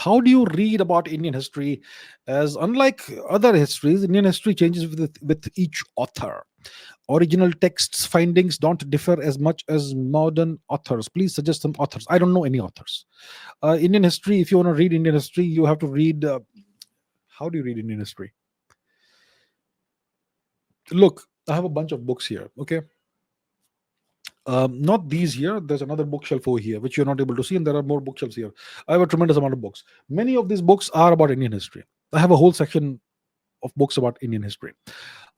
how do you read about Indian history? As unlike other histories, Indian history changes with each author. Original texts findings don't differ as much as modern authors. Please suggest some authors. I don't know any authors. Indian history, if you want to read Indian history, you have to read. How do you read Indian history? Look, I have a bunch of books here. Okay, not these here. There's another bookshelf over here, which you're not able to see, and there are more bookshelves here. I have a tremendous amount of books. Many of these books are about Indian history. I have a whole section of books about Indian history.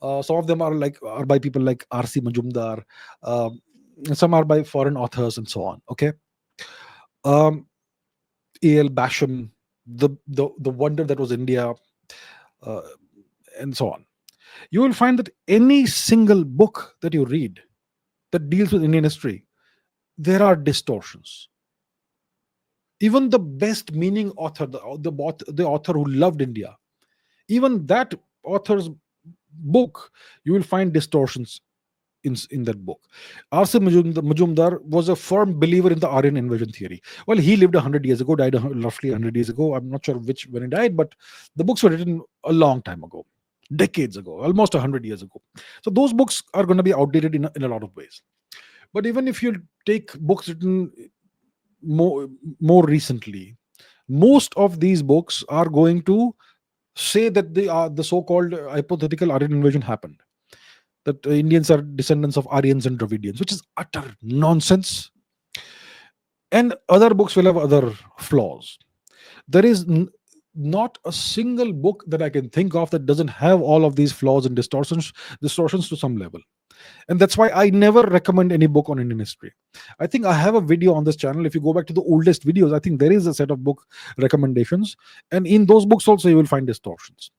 Some of them are by people like R.C. Majumdar. Um, some are by foreign authors and so on. Okay, um, A.L. Basham, the wonder that was India, uh, and so on. You will find that any single book that you read that deals with Indian history, there are distortions. Even the best meaning author, the author who loved India, even that author's book, you will find distortions in that book. R.C. Majumdar was a firm believer in the Aryan invasion theory. Well, he lived 100 years ago, died roughly 100 years ago. I'm not sure when he died, but the books were written a long time ago, decades ago, almost 100 years ago. So those books are going to be outdated in a lot of ways. But even if you take books written more, more recently, most of these books are going to say that the so-called hypothetical Aryan invasion happened, that Indians are descendants of Aryans and Dravidians, which is utter nonsense. And other books will have other flaws. There is not a single book that I can think of that doesn't have all of these flaws and distortions to some level. And that's why I never recommend any book on Indian history. I think I have a video on this channel. If you go back to the oldest videos, I think there is a set of book recommendations, and in those books also you will find distortions.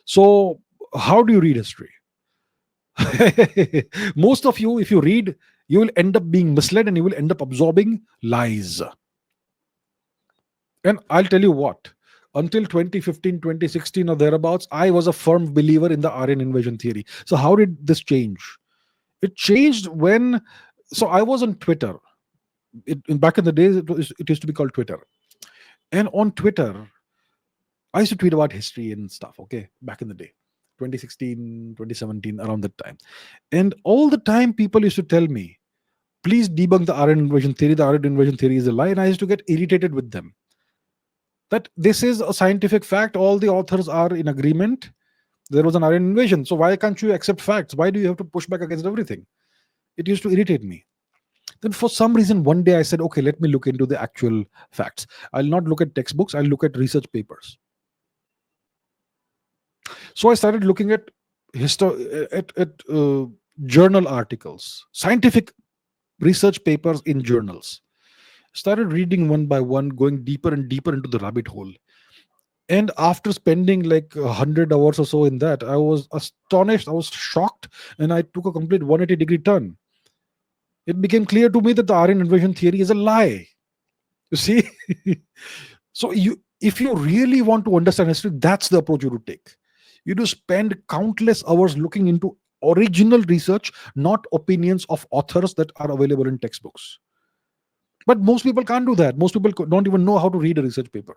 So how do you read history? Most of you, if you read, you will end up being misled and you will end up absorbing lies. And I'll tell you what, until 2015, 2016 or thereabouts, I was a firm believer in the Aryan invasion theory. So how did this change? It changed when, so I was on Twitter. Back in the days, it used to be called Twitter. And on Twitter, I used to tweet about history and stuff, okay, back in the day, 2016, 2017, around that time. And all the time, people used to tell me, please debunk the Aryan invasion theory. The Aryan invasion theory is a lie. And I used to get irritated with them. That this is a scientific fact. All the authors are in agreement. There was an Aryan invasion. So why can't you accept facts? Why do you have to push back against everything? It used to irritate me. Then for some reason, one day I said, okay, let me look into the actual facts. I'll not look at textbooks. I'll look at research papers. So I started looking at journal articles, scientific research papers in journals. Started reading one by one, going deeper and deeper into the rabbit hole. And after spending like 100 hours or so in that, I was astonished, I was shocked, and I took a complete 180-degree turn. It became clear to me that the Aryan invasion theory is a lie. You see? So if you really want to understand history, that's the approach you would take. You do spend countless hours looking into original research, not opinions of authors that are available in textbooks. But most people can't do that. Most people don't even know how to read a research paper.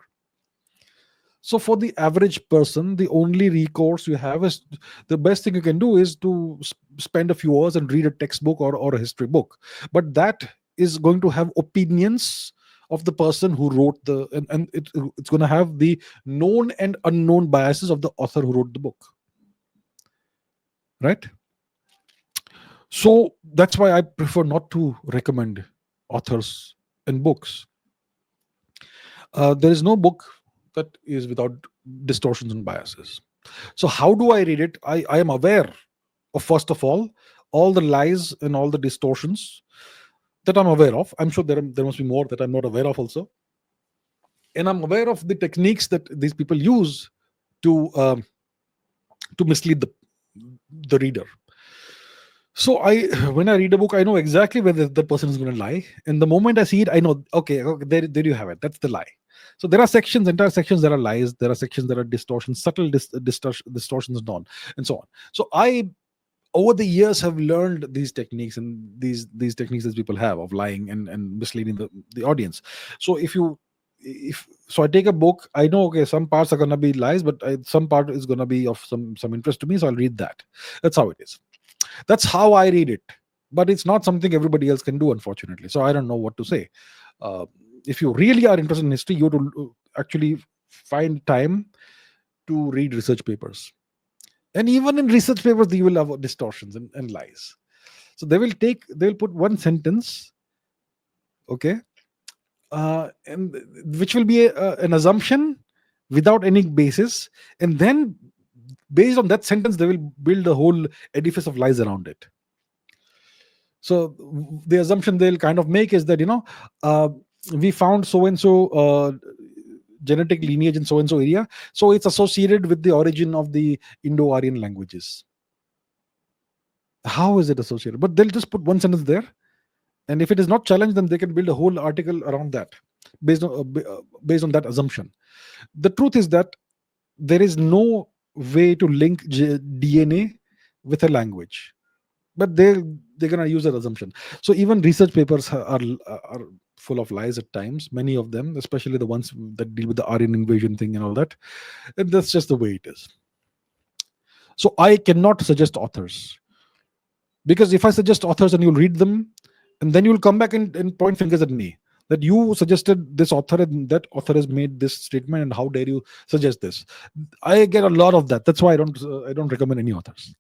So for the average person, the only recourse you have is, the best thing you can do is to spend a few hours and read a textbook or a history book. But that is going to have opinions of the person who wrote it's going to have the known and unknown biases of the author who wrote the book. Right? So that's why I prefer not to recommend authors and books. There is no book that is without distortions and biases. So how do I read it? I am aware of, first of all the lies and all the distortions that I'm aware of. I'm sure there must be more that I'm not aware of also. And I'm aware of the techniques that these people use to mislead the reader. So when I read a book, I know exactly whether the person is going to lie. And the moment I see it, I know, okay, there you have it. That's the lie. So there are entire sections that are lies. There are sections that are distortions, subtle distortions, and so on. So I, over the years, have learned these techniques and these techniques that people have of lying and misleading the audience. So if you if so I take a book, I know, okay, some parts are going to be lies, but some part is going to be of some interest to me, so I'll read that. That's how it is. That's how I read it. But it's not something everybody else can do, unfortunately. So I don't know what to say. uh, if you really are interested in history, you have to actually find time to read research papers. And even in research papers, you will have distortions and lies. So they'll put one sentence, okay, and which will be an assumption without any basis, and then based on that sentence they will build a whole edifice of lies around it. So the assumption they'll kind of make is that, uh, we found so and so genetic lineage in so and so area, so it's associated with the origin of the Indo-Aryan languages. How is it associated? But they'll just put one sentence there, and if it is not challenged, then they can build a whole article around that based on that assumption. The truth is that there is no way to link DNA with a language, but they're gonna use that assumption. So even research papers are full of lies at times. Many of them, especially the ones that deal with the Aryan invasion thing and all that, and that's just the way it is. So I cannot suggest authors, because if I suggest authors and you'll read them, and then you'll come back and point fingers at me that you suggested this author and that author has made this statement, and how dare you suggest this. I get a lot of that. That's why I don't recommend any authors.